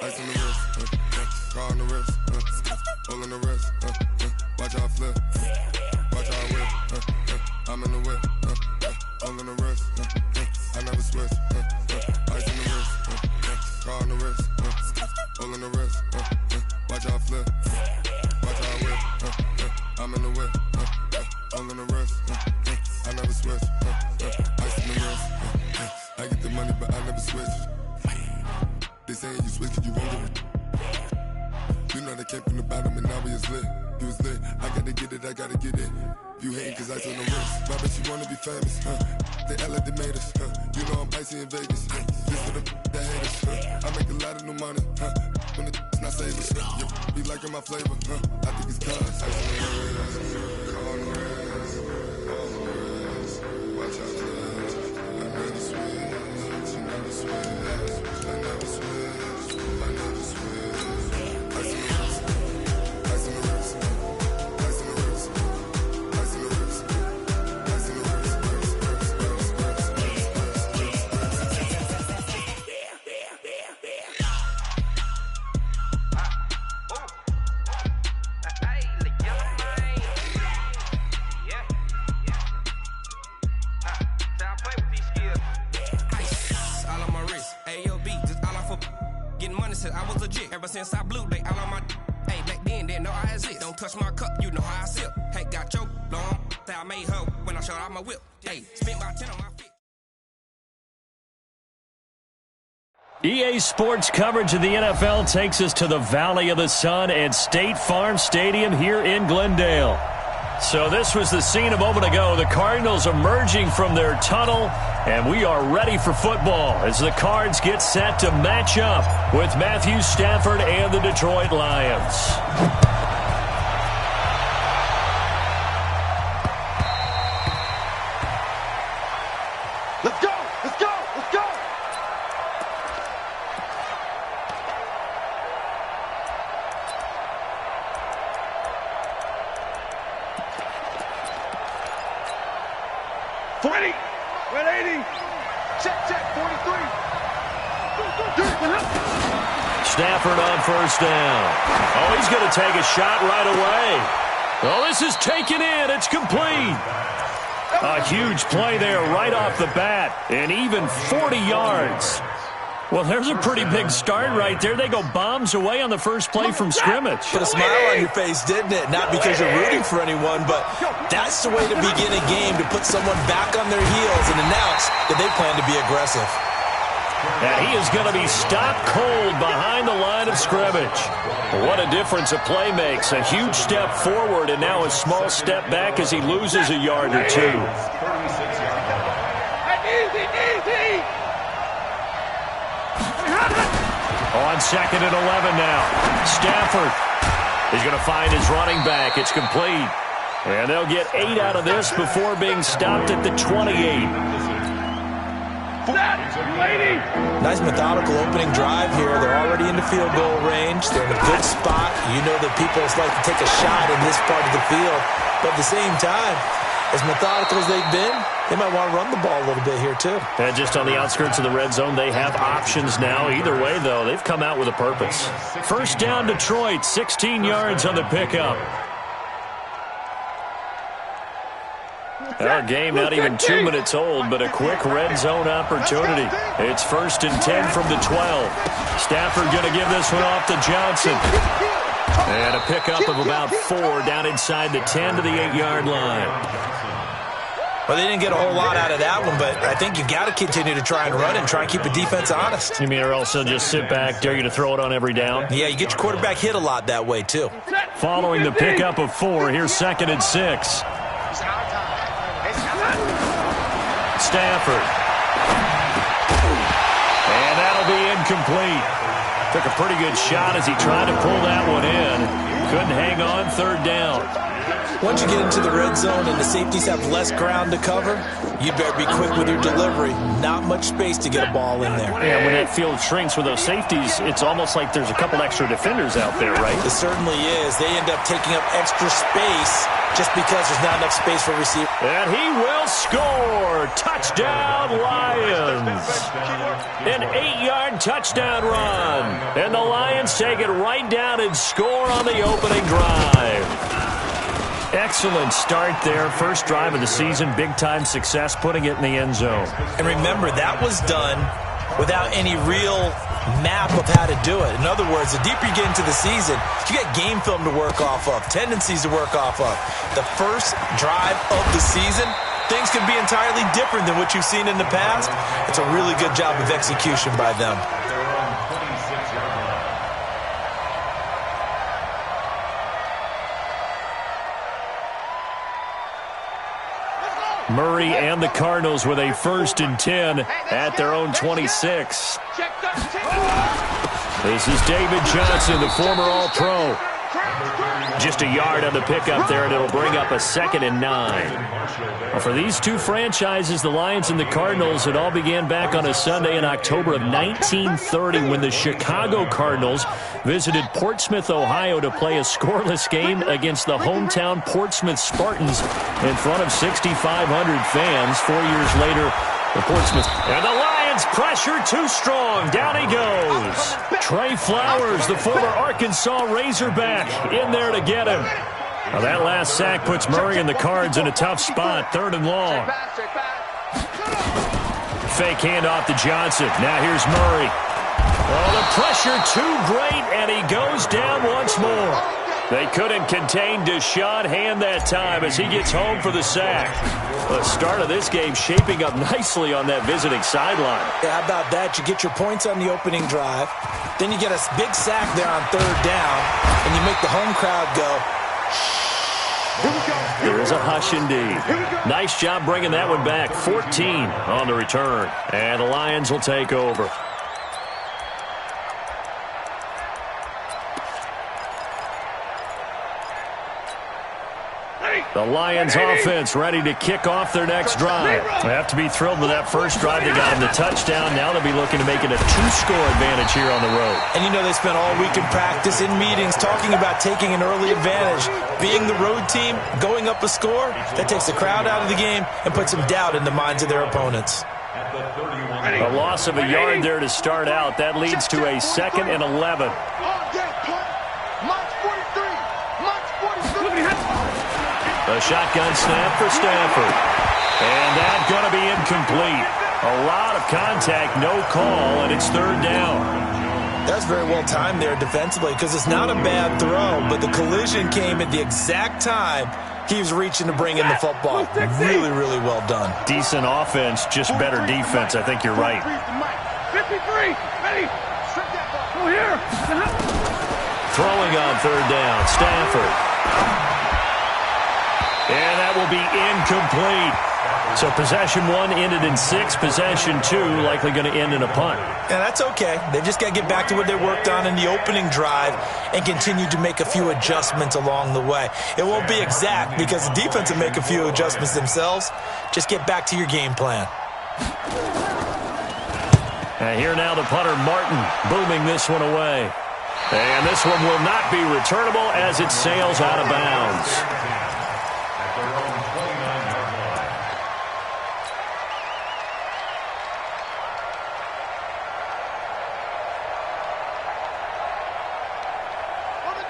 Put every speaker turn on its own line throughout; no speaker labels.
Ice on the wrist, car on the wrist, hole in the wrist, watch how I flip, watch how I whip, I'm in the whip, hole in the wrist, I never switch, ice on the wrist, car on the wrist, hole in the wrist, watch how I flip, watch how I whip, I'm in the whip, hole in the wrist, I never switch, ice on the wrist, I get the money but I never switch. They saying you switch cause you won't get it. You know they came from the bottom and now we is lit. You was lit, I gotta get it, I gotta get it. You hating cause ice on the wrist. But I bet you wanna be famous, They act like they made us, You know I'm icy in Vegas, This for the that hate us, I make a lot of new money, When the not savers, be liking my flavor, I think it's cause ice on the wrist, on the wrist, watch out, I never switch, you never switch. I never switch, I never switch. Ice in the wrist, ice in the wrist, ice in the wrist, ice in the wrist, ice in the wrist,
I was legit ever since I blew they all on my hey back then didn't know I exist. Don't touch my cup, you know how I sip. Hey, got your long that I made her when I showed out my whip. Hey, spent about 10 on my feet.
EA Sports coverage of the NFL takes us to the Valley of the Sun and State Farm Stadium here in Glendale. So this was the scene a moment ago. The Cardinals emerging from their tunnel, and we are ready for football as the Cards get set to match up with Matthew Stafford and the Detroit Lions.
Let's go! Let's go! Let's go! Ready! 180! Check, 43!
Stafford on first down. Oh, he's going to take a shot right away. Oh, this is taken in. It's complete. A huge play there right off the bat, and even 40 yards. Well, there's a pretty big start right there. They go bombs away on the first play from scrimmage.
Put a smile on your face, didn't it? Not because you're rooting for anyone, but that's the way to begin a game, to put someone back on their heels and announce that they plan to be aggressive.
And he is going to be stopped cold behind the line of scrimmage. What a difference a play makes. A huge step forward and now a small step back as he loses a yard or two.
Easy!
On second and 11 now. Stafford is going to find his running back. It's complete. And they'll get 8 out of this before being stopped at the 28.
Nice methodical opening drive here. They're already in the field goal range. They're in a good spot. You know that people like to take a shot in this part of the field. But at the same time, as methodical as they've been, they might want to run the ball a little bit here too.
And just on the outskirts of the red zone, they have options now. Either way, though, they've come out with a purpose. First down, Detroit, 16 yards on the pickup. Our game not even 2 minutes old, but a quick red zone opportunity. It's first and 10 from the 12. Stafford going to give this one off to Johnson. And a pickup of about 4 down inside the 10 to the 8-yard line.
Well, they didn't get a whole lot out of that one, but I think you've got to continue to try and run and try and keep the defense honest.
You mean or also just sit back, dare you to throw it on every down?
Yeah, you get your quarterback hit a lot that way, too.
Following the pickup of 4, here's second and 6. Stafford. And that'll be incomplete. Took a pretty good shot as he tried to pull that one in. Couldn't hang on, third down.
Once you get into the red zone and the safeties have less ground to cover, you better be quick with your delivery. Not much space to get a ball in there.
Yeah, when that field shrinks with those safeties, it's almost like there's a couple extra defenders out there, right?
It certainly is. They end up taking up extra space just because there's not enough space for receivers.
And he will score. Touchdown, Lions. An 8-yard touchdown run. And the Lions take it right down and score on the opening drive. Excellent start there. First drive of the season. Big-time success putting it in the end zone.
And remember, that was done without any real map of how to do it. In other words, the deeper you get into the season, you get game film to work off of, tendencies to work off of. The first drive of the season, things can be entirely different than what you've seen in the past. It's a really good job of execution by them.
Murray and the Cardinals with a 1st and 10 at their own 26. This is David Johnson, the former All-Pro. Just a yard on the pickup there, and it'll bring up a 2nd and 9. Well, for these two franchises, the Lions and the Cardinals, it all began back on a Sunday in October of 1930 when the Chicago Cardinals visited Portsmouth, Ohio to play a scoreless game against the hometown Portsmouth Spartans in front of 6,500 fans. 4 years later, the Portsmouth and the Lions pressure too strong. Down he goes. Trey Flowers, the former Arkansas Razorback, in there to get him. Now that last sack puts Murray and the Cards in a tough spot. 3rd and long. Fake handoff to Johnson. Now here's Murray. Oh, the pressure too great, and he goes down once more. They couldn't contain Deshaun Hand that time as he gets home for the sack. The start of this game shaping up nicely on that visiting sideline.
Yeah, how about that? You get your points on the opening drive. Then you get a big sack there on 3rd down, and you make the home crowd go,
there is a hush indeed. Nice job bringing that one back. 14 on the return. And the Lions will take over. The Lions offense ready to kick off their next drive. They have to be thrilled with that first drive. They got them the touchdown. Now they'll be looking to make it a 2-score advantage here on the road.
And you know they spent all week in practice, in meetings, talking about taking an early advantage. Being the road team, going up a score, that takes the crowd out of the game and puts some doubt in the minds of their opponents.
A loss of a yard there to start out. That leads to a 2nd and 11. A shotgun snap for Stafford. And that's going to be incomplete. A lot of contact, no call, and it's 3rd down.
That's very well timed there defensively because it's not a bad throw, but the collision came at the exact time he was reaching to bring in the football. Really, really well done.
Decent offense, just better defense. I think you're right.
53, ready, go here.
Throwing on 3rd down, Stafford. And that will be incomplete. So possession 1 ended in 6. Possession 2 likely going to end in a punt.
Yeah, that's okay. They've just got to get back to what they worked on in the opening drive and continue to make a few adjustments along the way. It won't be exact because the defense will make a few adjustments themselves. Just get back to your game plan.
And here now the punter, Martin, booming this one away. And this one will not be returnable as it sails out of bounds.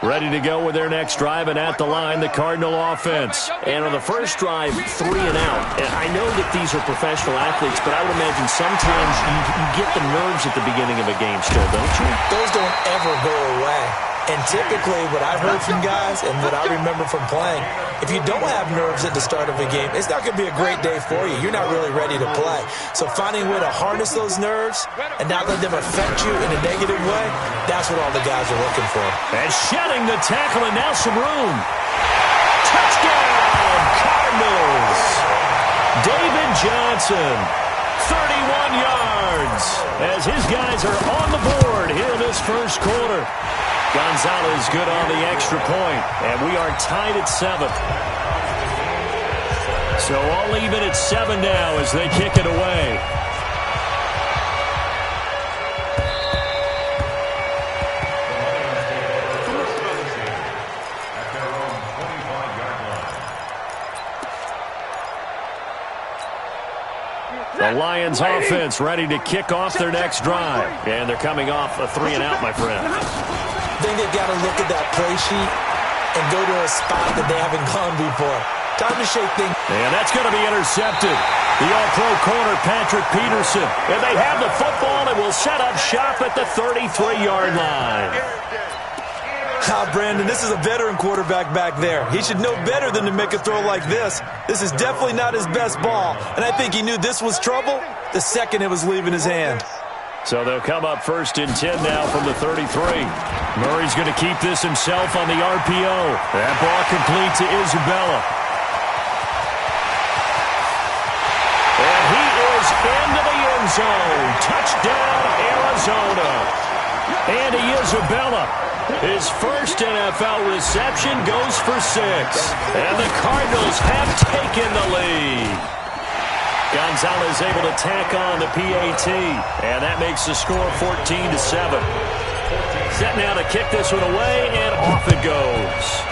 Ready to go with their next drive, and at the line, the Cardinal offense. And on the first drive, 3 and out. And I know that these are professional athletes, but I would imagine sometimes you get the nerves at the beginning of a game still, don't you?
Those don't ever go away. And typically, what I've heard from guys and what I remember from playing, if you don't have nerves at the start of a game, it's not going to be a great day for you. You're not really ready to play. So finding a way to harness those nerves and not let them affect you in a negative way, that's what all the guys are looking for.
And shedding the tackle, and now some room. Touchdown, Cardinals. David Johnson, 31 yards, as his guys are on the board start here in this first quarter. Gonzalez good on the extra point, and we are tied at 7. So all even at 7 now as they kick it away. The Lions offense ready to kick off their next drive. And they're coming off a 3-and-out, my friend.
I think they've got to look at that play sheet and go to a spot that they haven't gone before. Time to shake things.
And that's going to be intercepted. The all-pro corner, Patrick Peterson. And they have the football and will set up shop at the 33-yard line.
Brandon, this is a veteran quarterback back there. He should know better than to make a throw like this. This is definitely not his best ball. And I think he knew this was trouble the second it was leaving his hand.
So they'll come up 1st and 10 now from the 33. Murray's going to keep this himself on the RPO. That ball complete to Isabella. And he is into the end zone. Touchdown, Arizona. Andy Isabella. His first NFL reception goes for 6. And the Cardinals have taken the lead. Gonzalez able to tack on the PAT. And that makes the score 14-7. Set now to kick this one away, and off it goes.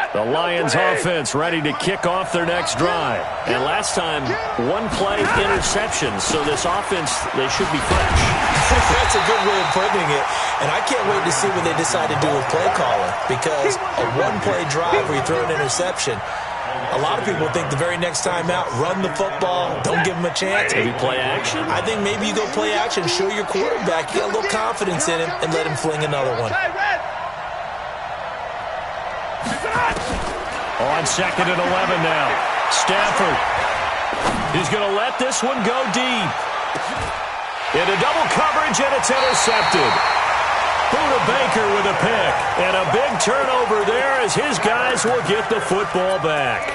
The Lions offense ready to kick off their next drive. And last time, one play interception. So this offense, they should be fresh.
That's a good way of putting it. And I can't wait to see what they decide to do with play calling. Because a one-play drive where you throw an interception, a lot of people think the very next time out, run the football, don't give them a chance.
Maybe play action? I
think maybe you go play action, show your quarterback, you got a little confidence in him, and let him fling another one.
On 2nd and 11 now. Stafford. He's going to let this one go deep. Into double coverage, and it's intercepted. Buda Baker with a pick. And a big turnover there as his guys will get the football back.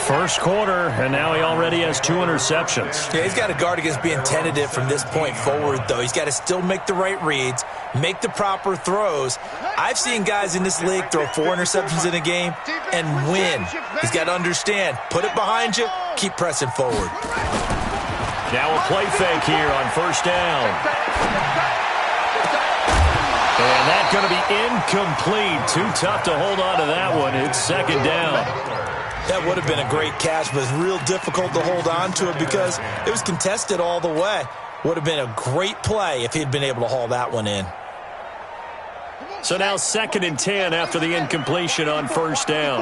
First quarter, and now he already has 2 interceptions.
Yeah, he's got to guard against being tentative from this point forward, though. He's got to still make the right reads, make the proper throws. I've seen guys in this league throw 4 interceptions in a game and win. He's got to understand, put it behind you, keep pressing forward.
Now a play fake here on 1st down. And that's going to be incomplete. Too tough to hold on to that one. It's 2nd down.
That would have been a great catch, but it's real difficult to hold on to it because it was contested all the way. Would have been a great play if he'd been able to haul that one in.
So now 2nd and 10 after the incompletion on 1st down.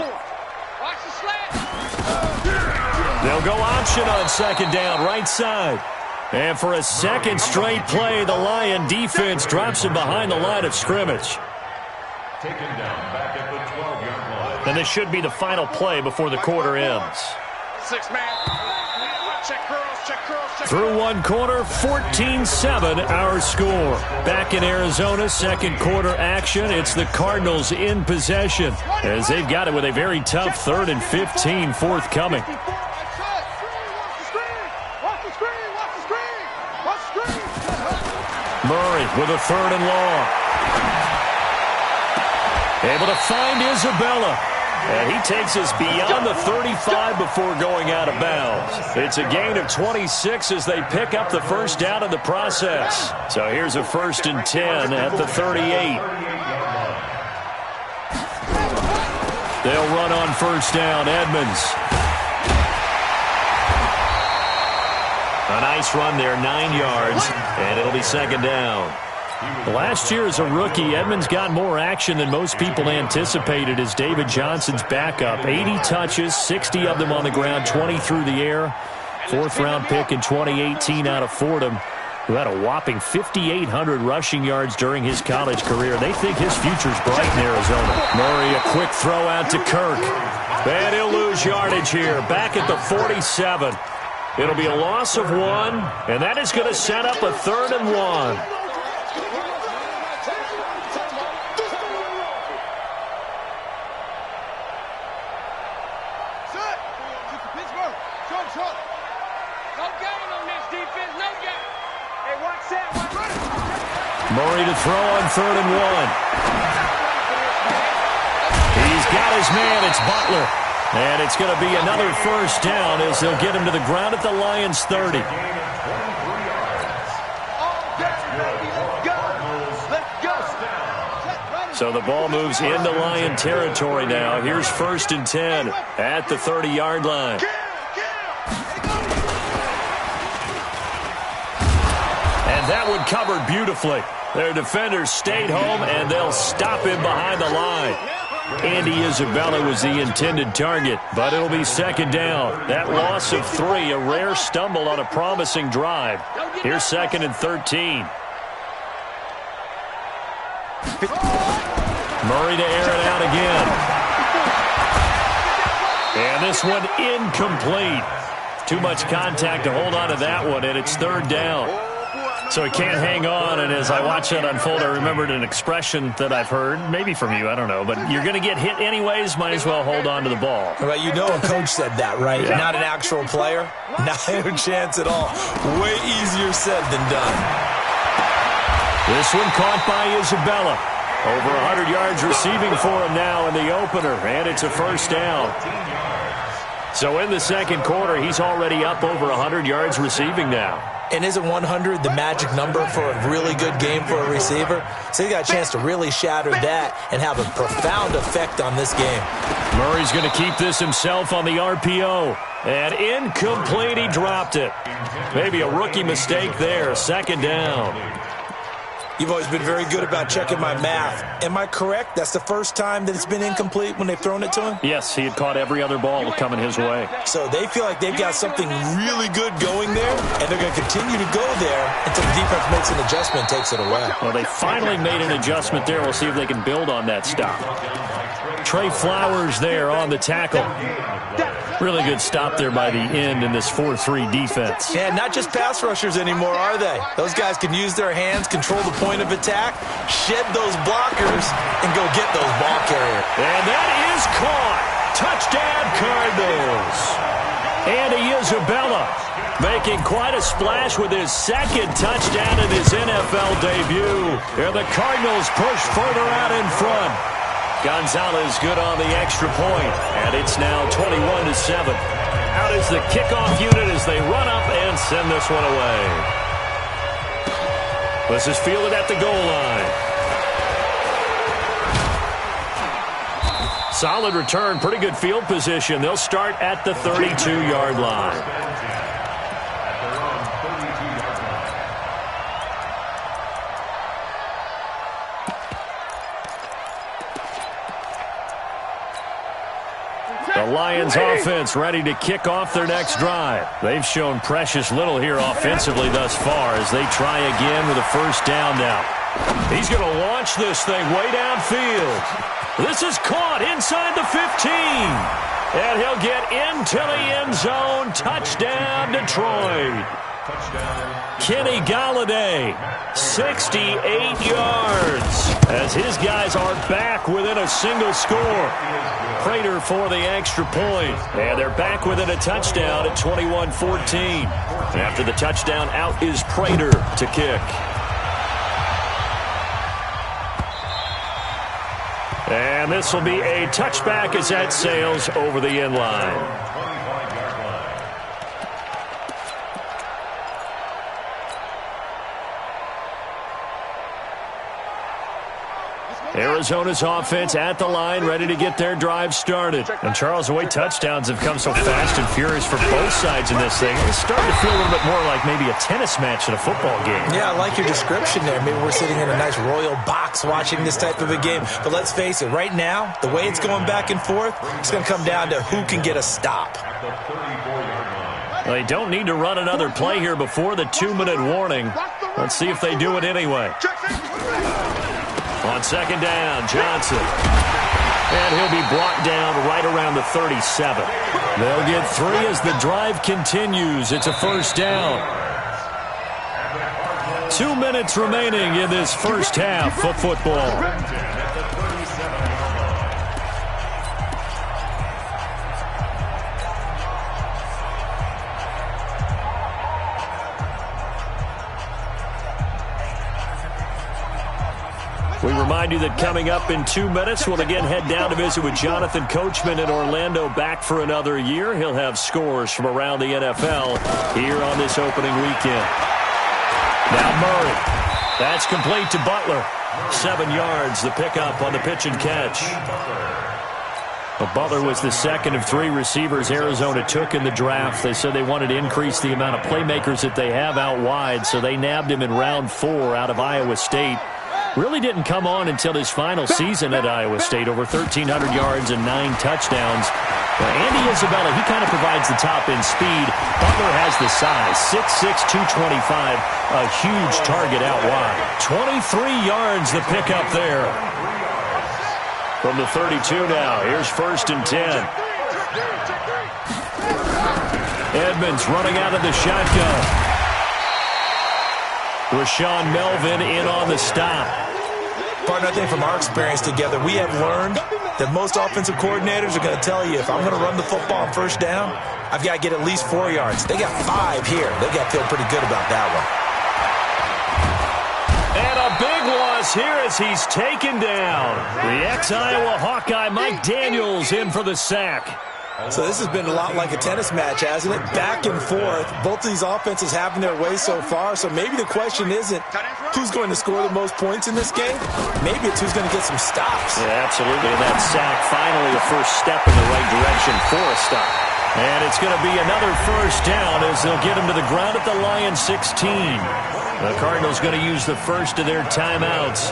They'll go option on 2nd down, right side. And for a second straight play, the Lion defense drops him behind the line of scrimmage.
Taken down back at the 12-yard line.
And this should be the final play before the quarter ends.
6-man. Check curls.
Through one quarter, 14-7 our score. Back in Arizona, 2nd quarter action. It's the Cardinals in possession as they've got it with a very tough 3rd and 15 forthcoming. Murray with a 3rd and long. Able to find Isabella. And he takes us beyond the 35 before going out of bounds. It's a gain of 26 as they pick up the 1st down in the process. So here's a 1st and 10 at the 38. They'll run on 1st down. Edmonds. A nice run there, 9 yards, and it'll be 2nd down. Last year as a rookie, Edmonds got more action than most people anticipated as David Johnson's backup. 80 touches, 60 of them on the ground, 20 through the air. 4th-round pick in 2018 out of Fordham, who had a whopping 5,800 rushing yards during his college career. They think his future's bright in Arizona. Murray, a quick throw out to Kirk. And he'll lose yardage here, back at the 47. It'll be a loss of 1, and that is going to set up a 3rd and 1. Murray to throw on 3rd and 1. He's got his man. It's Butler. And it's going to be another first down as they'll get him to the ground at the Lions' 30. So the ball moves into Lion territory now. Here's 1st and 10 at the 30-yard line. And that one covered beautifully. Their defenders stayed home, and they'll stop him behind the line. Andy Isabella was the intended target, but it'll be 2nd down. That loss of 3, a rare stumble on a promising drive. Here's 2nd and 13. Murray to air it out again. And this one incomplete. Too much contact to hold on to that one, and it's 3rd down. So he can't hang on, and as I watch that unfold, I remembered an expression that I've heard, maybe from you, I don't know, but you're going to get hit anyways, might as well hold on to the ball.
Well, you know a coach said that, right? Yeah. Not an actual player. Not a chance at all. Way easier said than done.
This one caught by Isabella. Over 100 yards receiving for him now in the opener, and it's a first down. So in the second quarter, he's already up over 100 yards receiving now.
And isn't 100 the magic number for a really good game for a receiver? So he got a chance to really shatter that and have a profound effect on this game.
Murray's going to keep this himself on the RPO. And incomplete, he dropped it. Maybe a rookie mistake there, 2nd down.
You've always been very good about checking my math. Am I correct? That's the first time that it's been incomplete when they've thrown it to him?
Yes, he had caught every other ball coming his way.
So they feel like they've got something really good going there, and they're going to continue to go there until the defense makes an adjustment and takes it away.
Well, they finally made an adjustment there. We'll see if they can build on that stop. Trey Flowers there on the tackle. Really good stop there by the end in this 4-3 defense.
Yeah, not just pass rushers anymore, are they? Those guys can use their hands, control the point of attack, shed those blockers, and go get those ball carriers.
And that is caught. Touchdown, Cardinals. Andy Isabella making quite a splash with his 2nd touchdown in his NFL debut. And the Cardinals push further out in front. Gonzalez good on the extra point, and it's now 21-7. Out is the kickoff unit as they run up and send this one away. This is fielded at the goal line. Solid return, pretty good field position. They'll start at the 32-yard line. The Lions offense ready to kick off their next drive. They've shown precious little here offensively thus far as they try again with a first down now. He's going to launch this thing way downfield. This is caught inside the 15. And he'll get into the end zone. Touchdown, Detroit. Kenny Galladay, 68 yards as his guys are back within a single score. Prater for the extra point, and they're back within a touchdown at 21-14. After the touchdown, out is Prater to kick. And this will be a touchback as that sails over the end line. Arizona's offense at the line, ready to get their drive started. And, Charles, the way touchdowns have come so fast and furious for both sides in this thing, it's starting to feel a little bit more like maybe a tennis match in a football game.
Yeah, I like your description there. Maybe we're sitting in a nice royal box watching this type of a game. But let's face it, right now, the way it's going back and forth, it's going to come down to who can get a stop.
Well, they don't need to run another play here before the 2-minute warning. Let's see if they do it anyway. On second down, Johnson. And he'll be brought down right around the 37. They'll get 3 as the drive continues. It's a first down. 2 minutes remaining in this first half of football. We remind you that coming up in 2 minutes, we'll again head down to visit with Jonathan Coachman in Orlando, back for another year. He'll have scores from around the NFL here on this opening weekend. Now Murray. That's complete to Butler. 7 yards, the pickup on the pitch and catch. Well, Butler was the second of 3 receivers Arizona took in the draft. They said they wanted to increase the amount of playmakers that they have out wide, so they nabbed him in round 4 out of Iowa State. Really didn't come on until his final season at Iowa State, over 1,300 yards and 9 touchdowns. Well, Andy Isabella, he kind of provides the top-end speed. Butler has the size, 6'6", 225, a huge target out wide. 23 yards the pickup there. From the 32 now, here's 1st and 10. Edmonds running out of the shotgun. Rashawn Melvin in on the stop.
Partner, I think from our experience together, we have learned that most offensive coordinators are going to tell you, if I'm going to run the football on first down, I've got to get at least 4 yards. They got 5 here. They got to feel pretty good about that one.
And a big loss here as he's taken down. The ex-Iowa Hawkeye Mike Daniels in for the sack.
So this has been a lot like a tennis match, hasn't it? Back and forth. Both of these offenses having their way so far. So maybe the question isn't who's going to score the most points in this game. Maybe it's who's going to get some stops.
Yeah, absolutely. And that sack, finally a first step in the right direction for a stop. And it's going to be another first down as they'll get him to the ground at the Lions 16. The Cardinals going to use the first of their timeouts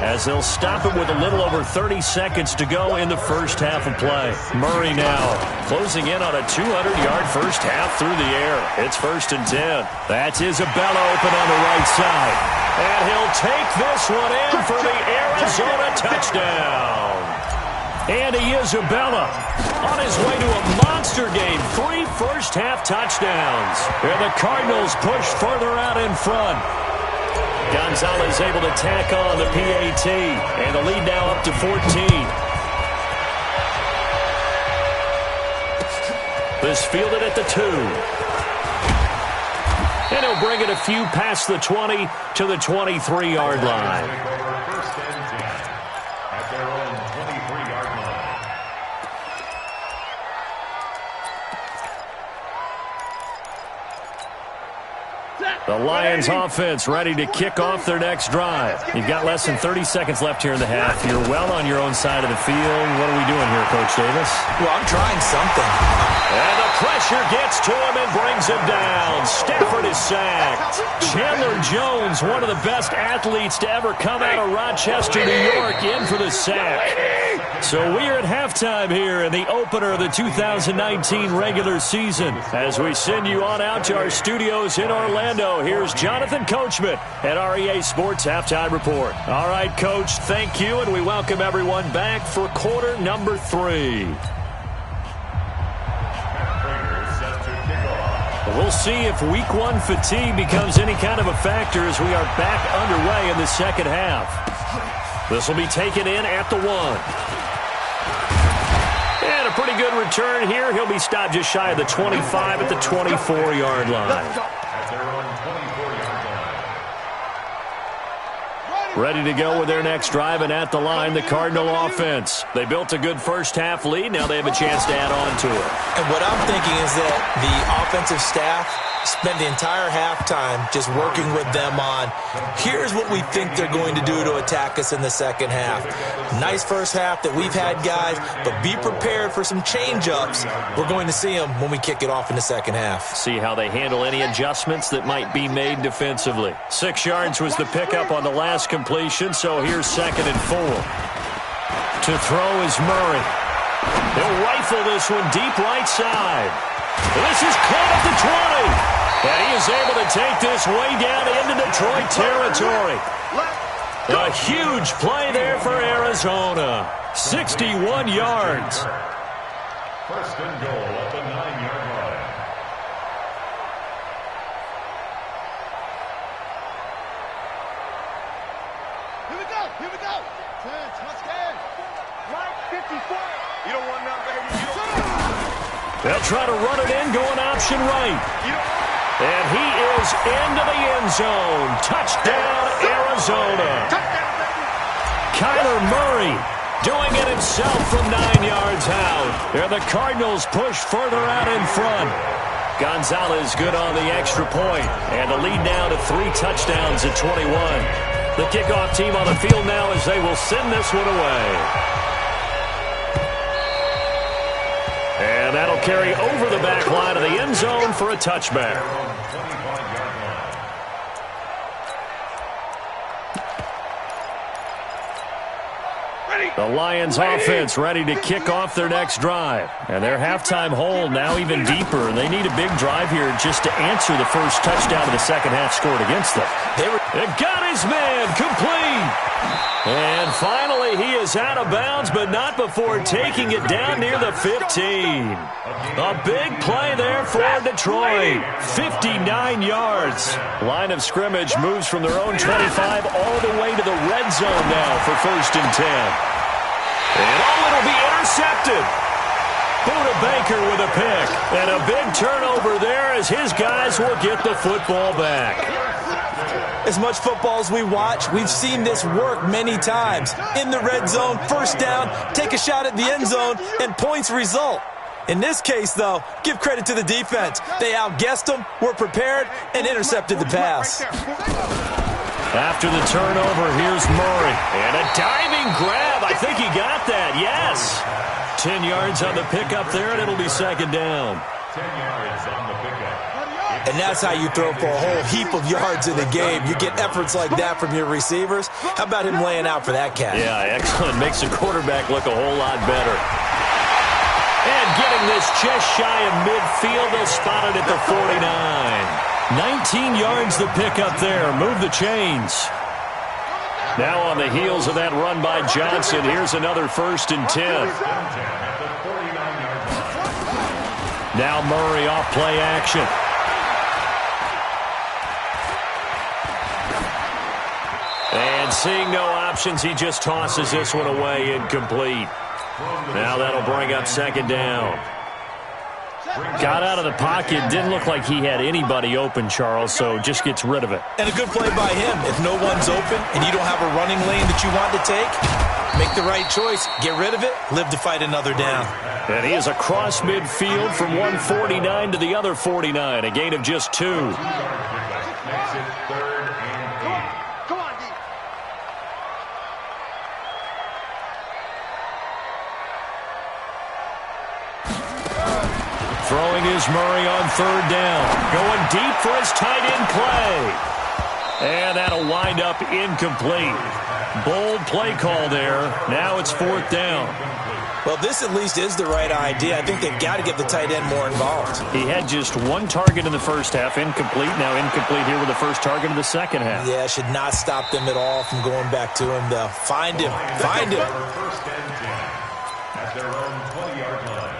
as they'll stop it with a little over 30 seconds to go in the first half of play. Murray now closing in on a 200-yard first half through the air. It's 1st and 10. That's Isabella open on the right side. And he'll take this one in for the Arizona touchdown. Andy Isabella on his way to a monster game. 3 first-half touchdowns. And the Cardinals push further out in front. Gonzalez able to tack on the PAT, and the lead now up to 14. This fielded at the 2. And he'll bring it a few past the 20 to the 23-yard line.
At their own 23-yard line.
The Lions offense ready to kick off their next drive. You've got less than 30 seconds left here in the half. You're well on your own side of the field. What are we doing here, Coach Davis?
Well, I'm trying something.
And the pressure gets to him and brings him down. Stafford is sacked. Chandler Jones, one of the best athletes to ever come out of Rochester, New York, in for the sack. So we are at halftime here in the opener of the 2019 regular season. As we send you on out to our studios in Orlando, here's Jonathan Coachman at REA Sports Halftime Report. All right, Coach, thank you, and we welcome everyone back for quarter number 3. We'll see if week 1 fatigue becomes any kind of a factor as we are back underway in the second half. This will be taken in at the 1. And a pretty good return here. He'll be stopped just shy of the 25 at the 24-yard line. Ready to go with their next drive, and at the line, the Cardinal offense. They built a good first-half lead. Now they have a chance to add on to it.
And what I'm thinking is that the offensive staff spent the entire halftime just working with them on, here's what we think they're going to do to attack us in the second half. Nice first half that we've had, guys, but be prepared for some change-ups. We're going to see them when we kick it off in the second half.
See how they handle any adjustments that might be made defensively. 6 yards was the pickup on the last completion, so here's 2nd and 4. To throw is Murray. He'll rifle this one deep right side. This is caught at the 20. And he is able to take this way down into Detroit territory. A huge play there for Arizona. 61 yards.
First and goal at the 9-yard line.
Here we go. Here we go. Touchdown. Right 54. You don't want that, baby. You don't want that.
They'll try to run it in, going option right. And he is into the end zone. Touchdown, Arizona. Kyler Murray doing it himself from 9 yards out. And the Cardinals push further out in front. Gonzalez good on the extra point. And the lead now to 3 touchdowns at 21. The kickoff team on the field now as they will send this one away. And that'll carry over the back line of the end zone for a touchback. The Lions offense ready to kick off their next drive. And their halftime hole now even deeper. And they need a big drive here just to answer the first touchdown of the second half scored against them. It got his man complete. And finally he is out of bounds, but not before taking it down near the 15. A big play there for Detroit. 59 yards. Line of scrimmage moves from their own 25 all the way to the red zone now for 1st and 10. And it'll be intercepted. Buda Baker with a pick. And a big turnover there as his guys will get the football back.
As much football as we watch, we've seen this work many times. In the red zone, first down, take a shot at the end zone, and points result. In this case, though, give credit to the defense. They outguessed them, were prepared, and intercepted the pass.
After the turnover, here's Murray. And a diving grab. I think he got that. Yes. 10 yards on the pickup there, and it'll be second down.
10 yards on the pickup.
And that's how you throw for a whole heap of yards in the game. You get efforts like that from your receivers. How about him laying out for that catch?
Yeah, excellent. Makes the quarterback look a whole lot better. And getting this just shy of midfield, they'll spot it at the 49. 19 yards the pickup there. Move the chains. Now on the heels of that run by Johnson, here's another 1st and 10. Now Murray off play action. And seeing no options, he just tosses this one away, incomplete. Now that'll bring up second down. Got out of the pocket, didn't look like he had anybody open, Charles, so just gets rid of it.
And a good play by him. If no one's open and you don't have a running lane that you want to take, make the right choice, get rid of it, live to fight another down.
And he is across midfield from 149 to the other 49, a gain of just 2.
Makes it 3rd and 8.
Come on, D.
Throwing is Murray on 3rd down. Going deep for his tight end play. And that'll wind up incomplete. Bold play call there. Now it's 4th down.
Well, this at least is the right idea. I think they've got to get the tight end more involved.
He had just 1 target in the first half, incomplete. Now incomplete here with the first target of the second half.
Yeah, should not stop them at all from going back to him, though. Find him. Find him.
1st and 10 at their own 20-yard line.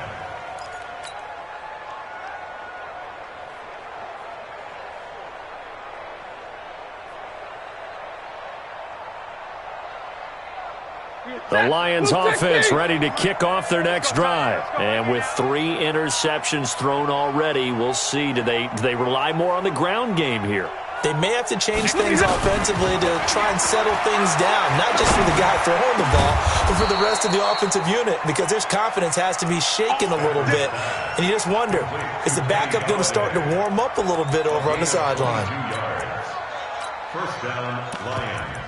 The Lions offense ready to kick off their next drive. And with 3 interceptions thrown already, we'll see. Do they rely more on the ground game here?
They may have to change things offensively to try and settle things down, not just for the guy throwing the ball, but for the rest of the offensive unit, because their confidence has to be shaken a little bit. And you just wonder, is the backup going to start to warm up a little bit over on the sideline?
2 yards. First down, Lions.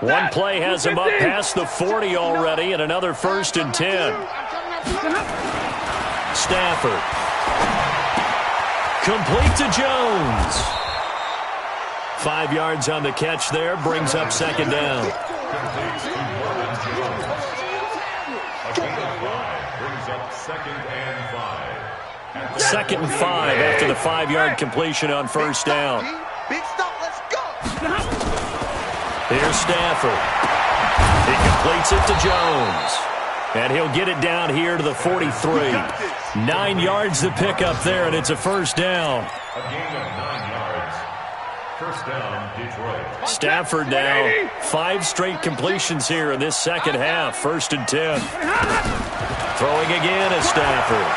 One play has him up past the 40 already, and another 1st and 10. Stafford. Complete to Jones. 5 yards on the catch there, brings up second down.
Completes to Marvin Jones. A gain of 5 brings up 2nd and 5.
2nd and 5 after the 5-yard completion on first down.
Big stop, let's go.
Here's Stafford. He completes it to Jones. And he'll get it down here to the 43. 9 yards to pick up there, and it's a first down.
A gain of 9 yards. First down, Detroit.
Stafford now 5 straight completions here in this second half. 1st and 10. Throwing again is Stafford.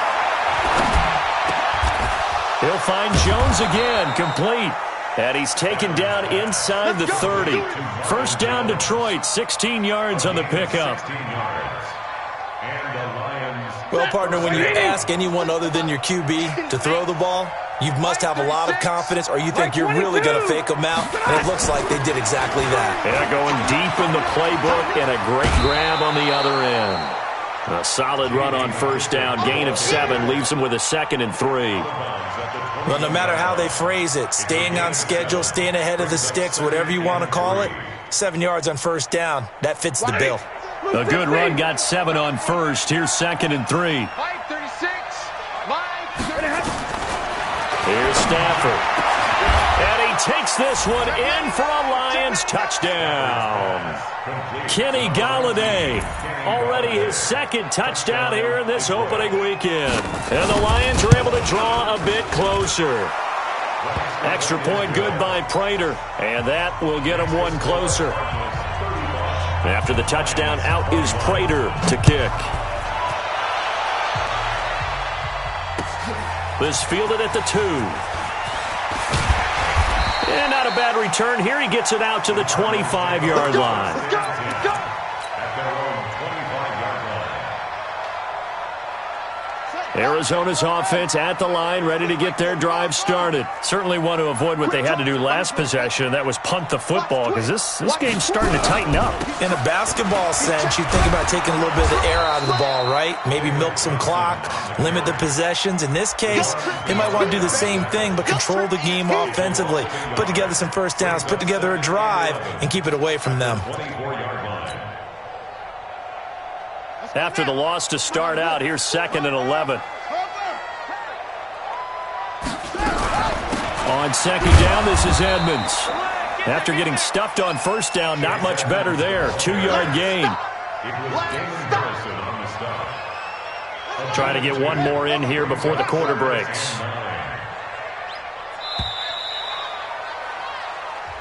He'll find Jones again, complete. And he's taken down inside the 30. First down, Detroit, 16 yards on the pickup.
16 yards. And the Lions.
Well, partner, when you ask anyone other than your QB to throw the ball, you must have a lot of confidence, or you think you're really going to fake them out, and it looks like they did exactly that.
Yeah, going deep in the playbook, and a great grab on the other end. A solid run on first down. Gain of 7 leaves them with a 2nd and 3.
Well, no matter how they phrase it, staying on schedule, staying ahead of the sticks, whatever you want to call it, 7 yards on first down, that fits the bill.
A good run, got 7 on first. Here's 2nd and 3.
536.
Here's Stafford. And he takes this one in for a Lions touchdown. Kenny Galladay, already his 2nd touchdown here in this opening weekend. And the Lions are able to draw a bit closer. Extra point good by Prater, and that will get them 1 closer. After the touchdown, out is Prater to kick. This fielded at the 2. And not a bad return here. He gets it out to the 25-yard line.
At their own 25-yard line.
Arizona's offense at the line, ready to get their drive started. Certainly want to avoid what they had to do last possession. That was punt the football, because this game's starting to tighten up.
In a basketball sense, you think about taking a little bit of the air out of the ball, right? Maybe milk some clock, limit the possessions. In this case, they might want to do the same thing, but control the game offensively. Put together some first downs, put together a drive, and keep it away from them.
24-yard line.
After the loss to start out, here's 2nd and 11. On 2nd down, this is Edmonds. After getting stuffed on first down, not much better there. 2-yard gain.
It was Damon Harrison on the stop.
Trying to get one more in here before the quarter breaks.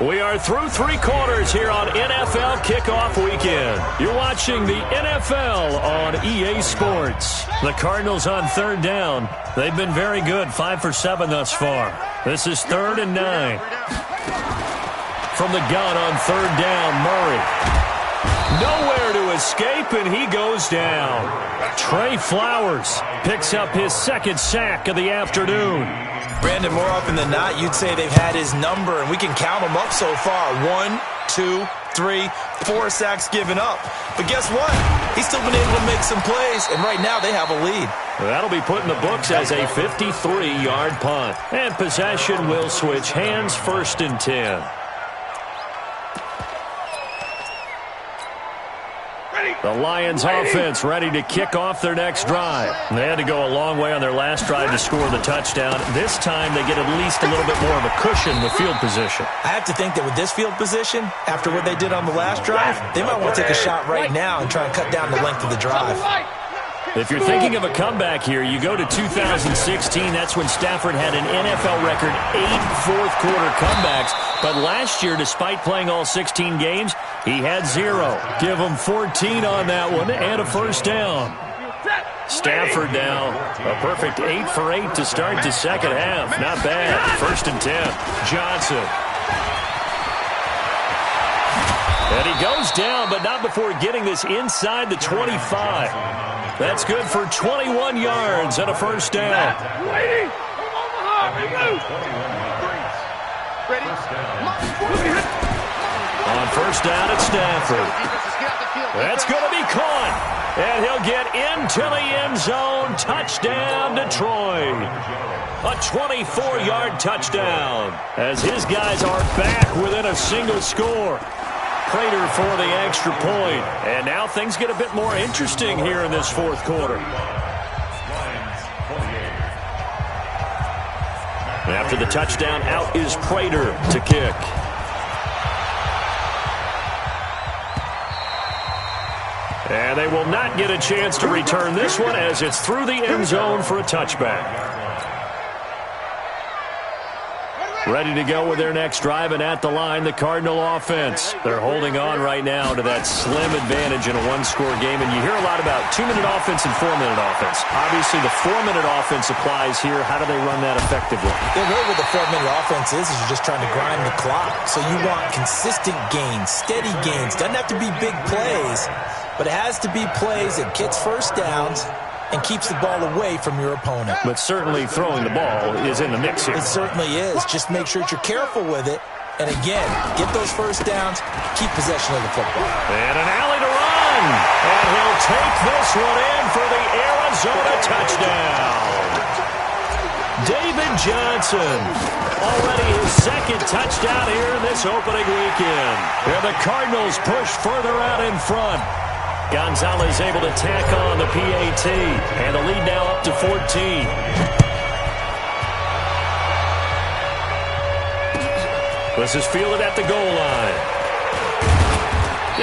We are through 3 quarters here on NFL Kickoff Weekend. You're watching the NFL on EA Sports. The Cardinals on 3rd down. They've been very good, 5 for 7 thus far. This is 3rd and 9. From the gun on 3rd down, Murray. Nowhere to escape, and he goes down. Trey Flowers picks up his 2nd sack of the afternoon.
Brandon, more often than not, you'd say they've had his number, and we can count them up so far. 1, 2, 3, 4 sacks given up. But guess what? He's still been able to make some plays, and right now they have a lead.
That'll be put in the books as a 53-yard punt. And possession will switch hands, 1st and 10. The Lions offense ready to kick off their next drive. They had to go a long way on their last drive to score the touchdown. This time they get at least a little bit more of a cushion with field position.
I have to think that with this field position, after what they did on the last drive, they might want to take a shot right now and try and cut down the length of the drive.
If you're thinking of a comeback here, you go to 2016. That's when Stafford had an NFL record 8 fourth-quarter comebacks. But last year, despite playing all 16 games, he had 0. Give him 14 on that one and a first down. Stafford now a perfect 8 for 8 to start the second half. Not bad. 1st and 10. Johnson. And he goes down, but not before getting this inside the 25. That's good for 21 yards and a first down. On first down at Stafford. That's going to be caught. And he'll get into the end zone. Touchdown, Detroit. A 24-yard touchdown as his guys are back within a single score. Prater for the extra point. And now things get a bit more interesting here in this 4th quarter. After the touchdown, out is Prater to kick. And they will not get a chance to return this one as it's through the end zone for a touchback. Ready to go with their next drive, and at the line, the Cardinal offense. They're holding on right now to that slim advantage in a one-score game, and you hear a lot about 2-minute offense and 4-minute offense. Obviously, the 4-minute offense applies here. How do they run that effectively?
Yeah, really what the 4-minute offense is you're just trying to grind the clock. So you want consistent gains, steady gains. Doesn't have to be big plays, but it has to be plays that gets first downs and keeps the ball away from your opponent.
But certainly throwing the ball is in the mix here.
It certainly is. Just make sure that you're careful with it. And again, get those first downs, keep possession of the football.
And an alley to run. And he'll take this one in for the Arizona touchdown. David Johnson, already his second touchdown here in this opening weekend. And the Cardinals push further out in front. Gonzalez able to tack on the PAT, and the lead now up to 14. This is fielded at the goal line.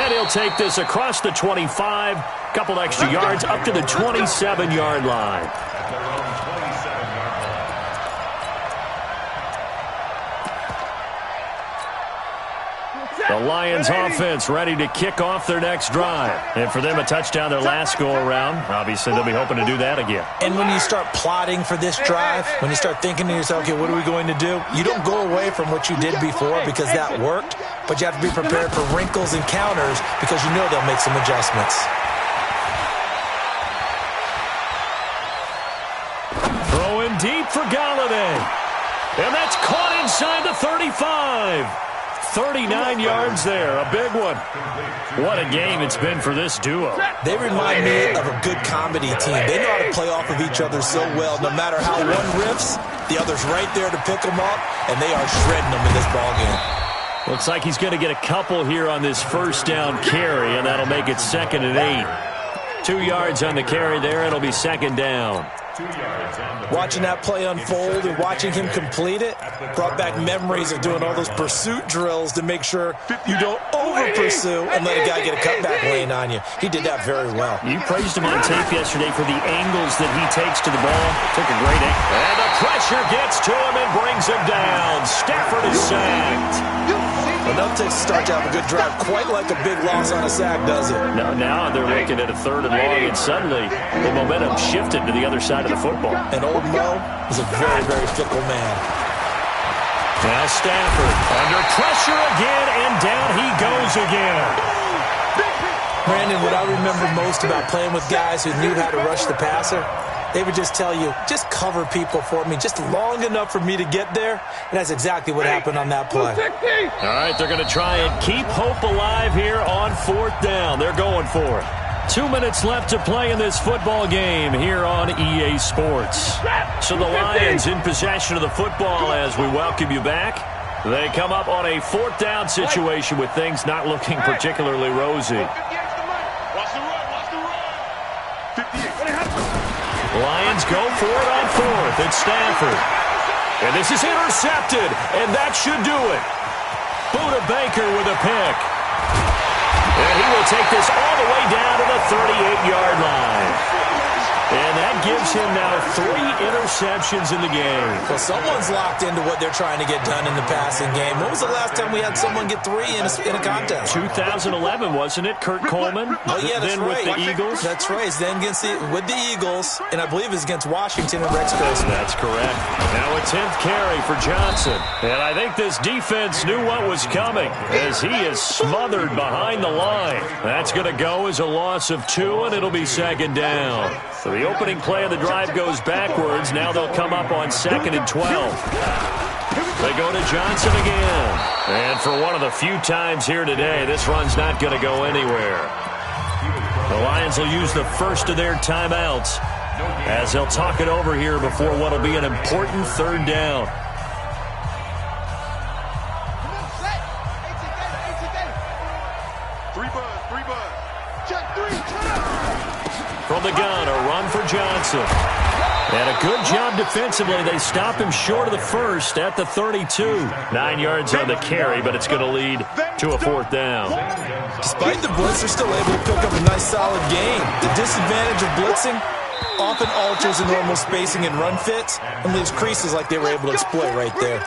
And he'll take this across the 25, couple extra yards up to the 27-yard line. The Lions offense ready to kick off their next drive. And for them, a touchdown their last go-around. Obviously, they'll be hoping to do that again.
And when you start plotting for this drive, when you start thinking to yourself, okay, what are we going to do? You don't go away from what you did before because that worked, but you have to be prepared for wrinkles and counters because you know they'll make some adjustments.
Throwing deep for Galladay. And that's caught inside the 35. 39 yards there, a big one. What a game it's been for this duo.
They remind me of a good comedy team. They know how to play off of each other so well. No matter how one riffs, the other's right there to pick them up, and they are shredding them in this ballgame.
Looks like he's going to get a couple here on this first down carry, and that'll make it 2nd and 8. 2 yards on the carry there, it'll be 2nd down.
Watching that play unfold and watching him complete it brought back memories of doing all those pursuit drills to make sure you don't over-pursue and let a guy get a cutback lane on you. He did that very well.
You praised him on tape yesterday for the angles that he takes to the ball. Took a great angle. And the pressure gets to him and brings him down. Stafford is sacked.
Enough to start to have a good drive, quite like a big loss on a sack, does it?
Now they're looking at a 3rd and long, and suddenly the momentum shifted to the other side of the football.
And old Mo is a very, very fickle man.
Now Stafford under pressure again, and down he goes again.
Brandon, what I remember most about playing with guys who knew how to rush the passer, they would just tell you, just cover people for me, just long enough for me to get there. And that's exactly what happened on that play.
All right, they're going to try and keep hope alive here on 4th down. They're going for it. 2 minutes left to play in this football game here on EA Sports. So the Lions in possession of the football as we welcome you back. They come up on a 4th down situation with things not looking particularly rosy. Lions go for it on 4th. It's Stafford. And this is intercepted, and that should do it. Buda Baker with a pick. And he will take this all the way down to the 38-yard line. And that gives him now 3 interceptions in the game.
Well, someone's locked into what they're trying to get done in the passing game. When was the last time we had someone get 3 in a contest?
2011, wasn't it? Kurt Coleman?
Oh, yeah, that's
then
right.
with the Eagles?
That's right. Then with the Eagles, and I believe it's against Washington and Rex Grossman.
That's correct. Now a 10th carry for Johnson. And I think this defense knew what was coming as he is smothered behind the line. That's going to go as a loss of 2, and it'll be 2nd down. So the opening play of the drive goes backwards. Now they'll come up on 2nd and 12. They go to Johnson again. And for one of the few times here today, this run's not going to go anywhere. The Lions will use the first of their timeouts as they'll talk it over here before what will be an important 3rd down. From the gun, a run for Johnson. And a good job defensively. They stop him short of the first at the 32. 9 yards on the carry, but it's going to lead to a 4th down.
Despite the blitz, they're still able to pick up a nice solid gain. The disadvantage of blitzing often alters the normal spacing and run fits and leaves creases like they were able to exploit right there.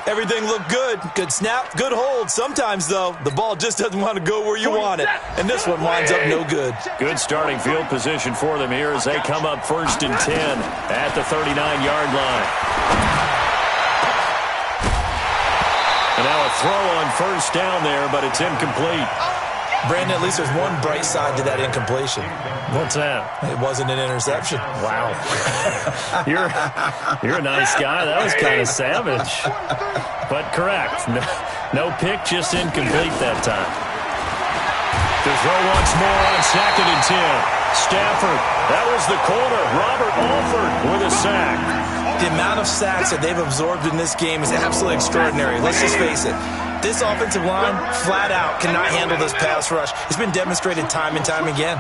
Everything looked good. Good snap, good hold. Sometimes, though, the ball just doesn't want to go where you want it. And this one winds up no good.
Good starting field position for them here as they come up 1st and 10 at the 39-yard line. And now a throw on 1st down there, but it's incomplete.
Brandon, at least there's one bright side to that incompletion.
What's that?
It wasn't an interception.
Wow. You're a nice guy. That was kind of savage. But correct. No pick, just incomplete that time. To throw once more on 2nd and 10. Stafford. That was the corner. Robert Alford with a sack.
The amount of sacks that they've absorbed in this game is absolutely extraordinary. Let's just face it. This offensive line, flat out, cannot handle this pass rush. It's been demonstrated time and time again.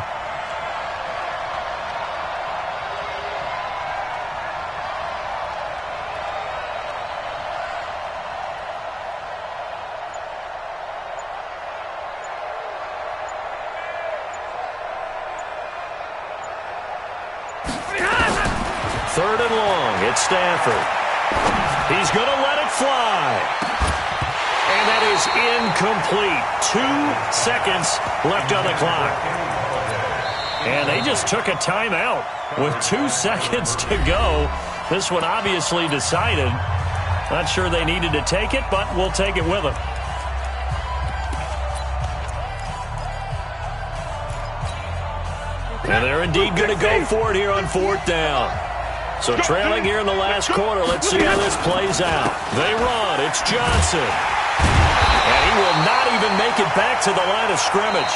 Third and long. It's Stafford. He's going to let it fly. And that is incomplete. 2 seconds left on the clock. And they just took a timeout with 2 seconds to go. This one obviously decided. Not sure they needed to take it, but we'll take it with them. And they're indeed going to go for it here on 4th down. So trailing here in the last quarter, let's see how this plays out. They run. It's Johnson. And he will not even make it back to the line of scrimmage.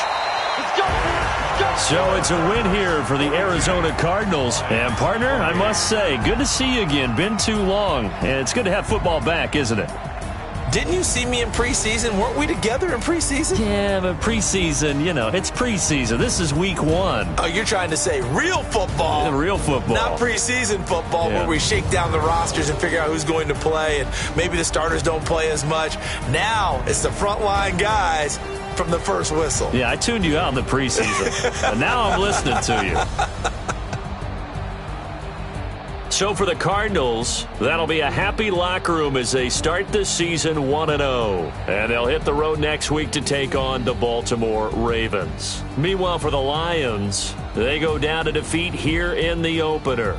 So it's a win here for the Arizona Cardinals. And, partner, I must say, good to see you again. Been too long. And it's good to have football back, isn't it?
Didn't you see me in preseason? Weren't we together in preseason?
Yeah, but preseason, you know, it's preseason. This is week 1.
Oh, you're trying to say real football.
Real football.
Not preseason football where we shake down the rosters and figure out who's going to play, and maybe the starters don't play as much. Now it's the frontline guys from the first whistle.
Yeah, I tuned you out in the preseason. And now I'm listening to you. So for the Cardinals, that'll be a happy locker room as they start the season 1-0. And they'll hit the road next week to take on the Baltimore Ravens. Meanwhile, for the Lions, they go down to defeat here in the opener.